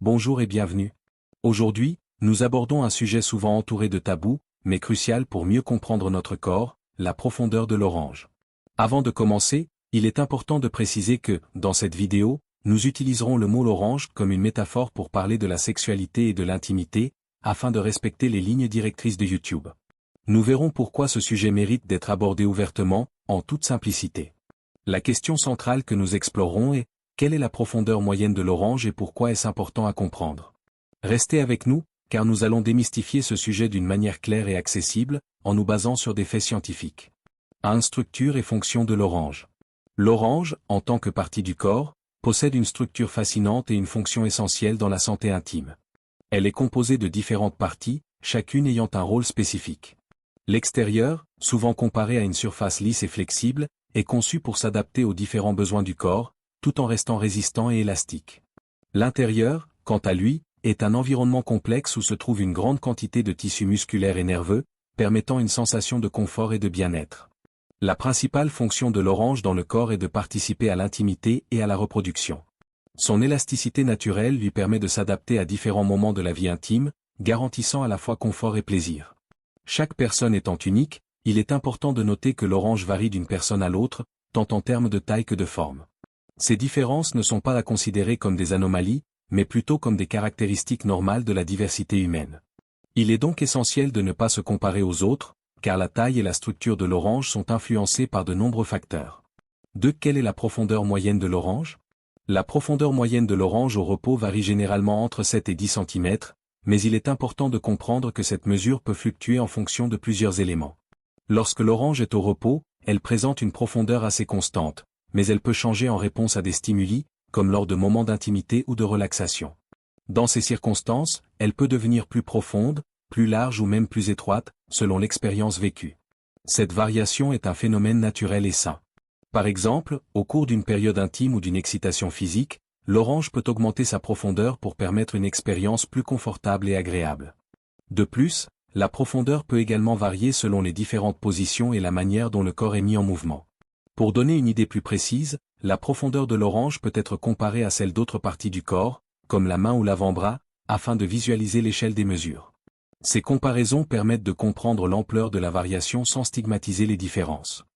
Bonjour et bienvenue. Aujourd'hui, nous abordons un sujet souvent entouré de tabous, mais crucial pour mieux comprendre notre corps, la profondeur de l'orange. Avant de commencer, il est important de préciser que, dans cette vidéo, nous utiliserons le mot l'orange comme une métaphore pour parler de la sexualité et de l'intimité, afin de respecter les lignes directrices de YouTube. Nous verrons pourquoi ce sujet mérite d'être abordé ouvertement, en toute simplicité. La question centrale que nous explorerons est: quelle est la profondeur moyenne de l'orange et pourquoi est-ce important à comprendre? Restez avec nous, car nous allons démystifier ce sujet d'une manière claire et accessible, en nous basant sur des faits scientifiques. 1. Structure et fonction de l'orange. L'orange, en tant que partie du corps, possède une structure fascinante et une fonction essentielle dans la santé intime. Elle est composée de différentes parties, chacune ayant un rôle spécifique. L'extérieur, souvent comparé à une surface lisse et flexible, est conçu pour s'adapter aux différents besoins du corps, tout en restant résistant et élastique. L'intérieur, quant à lui, est un environnement complexe où se trouve une grande quantité de tissus musculaires et nerveux, permettant une sensation de confort et de bien-être. La principale fonction de l'orange dans le corps est de participer à l'intimité et à la reproduction. Son élasticité naturelle lui permet de s'adapter à différents moments de la vie intime, garantissant à la fois confort et plaisir. Chaque personne étant unique, il est important de noter que l'orange varie d'une personne à l'autre, tant en termes de taille que de forme. Ces différences ne sont pas à considérer comme des anomalies, mais plutôt comme des caractéristiques normales de la diversité humaine. Il est donc essentiel de ne pas se comparer aux autres, car la taille et la structure de l'orange sont influencées par de nombreux facteurs. 2. Quelle est la profondeur moyenne de l'orange? La profondeur moyenne de l'orange au repos varie généralement entre 7 et 10 cm, mais il est important de comprendre que cette mesure peut fluctuer en fonction de plusieurs éléments. Lorsque l'orange est au repos, elle présente une profondeur assez constante, mais elle peut changer en réponse à des stimuli, comme lors de moments d'intimité ou de relaxation. Dans ces circonstances, elle peut devenir plus profonde, plus large ou même plus étroite, selon l'expérience vécue. Cette variation est un phénomène naturel et sain. Par exemple, au cours d'une période intime ou d'une excitation physique, l'orange peut augmenter sa profondeur pour permettre une expérience plus confortable et agréable. De plus, la profondeur peut également varier selon les différentes positions et la manière dont le corps est mis en mouvement. Pour donner une idée plus précise, la profondeur de l'orange peut être comparée à celle d'autres parties du corps, comme la main ou l'avant-bras, afin de visualiser l'échelle des mesures. Ces comparaisons permettent de comprendre l'ampleur de la variation sans stigmatiser les différences.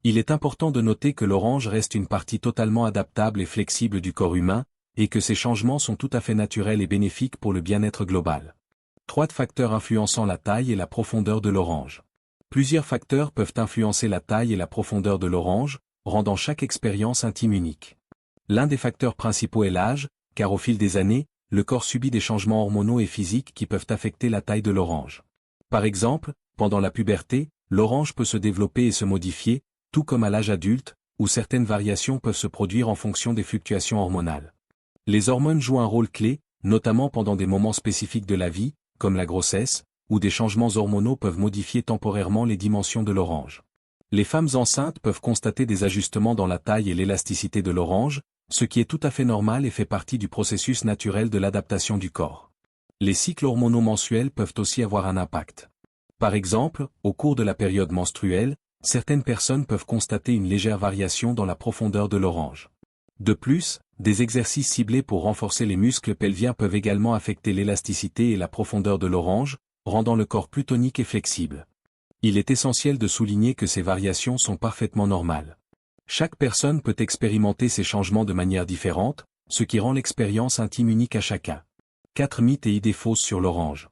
Il est important de noter que l'orange reste une partie totalement adaptable et flexible du corps humain, et que ces changements sont tout à fait naturels et bénéfiques pour le bien-être global. 3. Facteurs influençant la taille et la profondeur de l'orange. Plusieurs facteurs peuvent influencer la taille et la profondeur de l'orange, rendant chaque expérience intime unique. L'un des facteurs principaux est l'âge, car au fil des années, le corps subit des changements hormonaux et physiques qui peuvent affecter la taille de l'orange. Par exemple, pendant la puberté, l'orange peut se développer et se modifier, tout comme à l'âge adulte, où certaines variations peuvent se produire en fonction des fluctuations hormonales. Les hormones jouent un rôle clé, notamment pendant des moments spécifiques de la vie, comme la grossesse, où des changements hormonaux peuvent modifier temporairement les dimensions de l'orange. Les femmes enceintes peuvent constater des ajustements dans la taille et l'élasticité de l'orange, ce qui est tout à fait normal et fait partie du processus naturel de l'adaptation du corps. Les cycles hormonaux mensuels peuvent aussi avoir un impact. Par exemple, au cours de la période menstruelle, certaines personnes peuvent constater une légère variation dans la profondeur de l'orange. De plus, des exercices ciblés pour renforcer les muscles pelviens peuvent également affecter l'élasticité et la profondeur de l'orange, rendant le corps plus tonique et flexible. Il est essentiel de souligner que ces variations sont parfaitement normales. Chaque personne peut expérimenter ces changements de manière différente, ce qui rend l'expérience intime unique à chacun. 4. Mythes et idées fausses sur l'orange.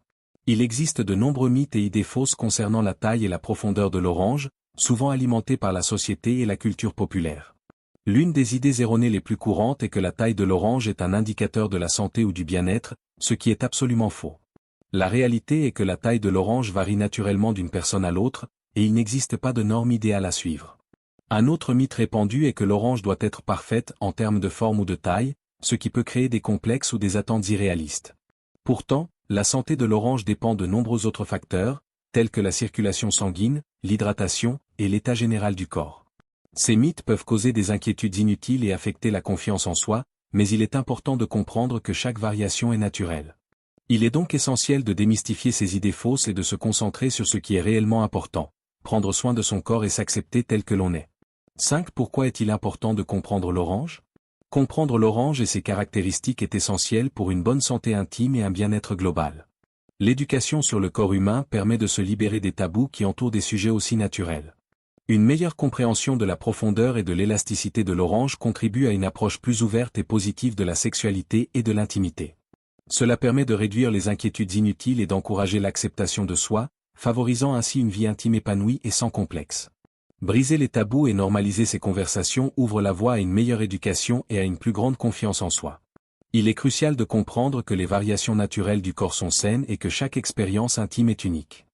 Il existe de nombreux mythes et idées fausses concernant la taille et la profondeur de l'orange, souvent alimentés par la société et la culture populaire. L'une des idées erronées les plus courantes est que la taille de l'orange est un indicateur de la santé ou du bien-être, ce qui est absolument faux. La réalité est que la taille de l'orange varie naturellement d'une personne à l'autre, et il n'existe pas de norme idéale à suivre. Un autre mythe répandu est que l'orange doit être parfaite en termes de forme ou de taille, ce qui peut créer des complexes ou des attentes irréalistes. Pourtant, la santé de l'orange dépend de nombreux autres facteurs, tels que la circulation sanguine, l'hydratation, et l'état général du corps. Ces mythes peuvent causer des inquiétudes inutiles et affecter la confiance en soi, mais il est important de comprendre que chaque variation est naturelle. Il est donc essentiel de démystifier ces idées fausses et de se concentrer sur ce qui est réellement important, prendre soin de son corps et s'accepter tel que l'on est. 5. Pourquoi est-il important de comprendre l'orange? Comprendre l'orange et ses caractéristiques est essentiel pour une bonne santé intime et un bien-être global. L'éducation sur le corps humain permet de se libérer des tabous qui entourent des sujets aussi naturels. Une meilleure compréhension de la profondeur et de l'élasticité de l'orange contribue à une approche plus ouverte et positive de la sexualité et de l'intimité. Cela permet de réduire les inquiétudes inutiles et d'encourager l'acceptation de soi, favorisant ainsi une vie intime épanouie et sans complexe. Briser les tabous et normaliser ces conversations ouvre la voie à une meilleure éducation et à une plus grande confiance en soi. Il est crucial de comprendre que les variations naturelles du corps sont saines et que chaque expérience intime est unique.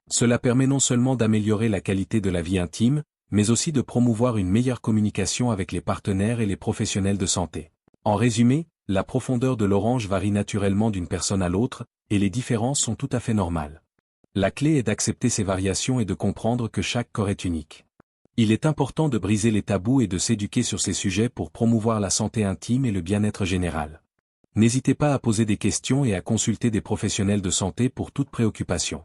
Cela permet non seulement d'améliorer la qualité de la vie intime, mais aussi de promouvoir une meilleure communication avec les partenaires et les professionnels de santé. En résumé, la profondeur de l'orange varie naturellement d'une personne à l'autre, et les différences sont tout à fait normales. La clé est d'accepter ces variations et de comprendre que chaque corps est unique. Il est important de briser les tabous et de s'éduquer sur ces sujets pour promouvoir la santé intime et le bien-être général. N'hésitez pas à poser des questions et à consulter des professionnels de santé pour toute préoccupation.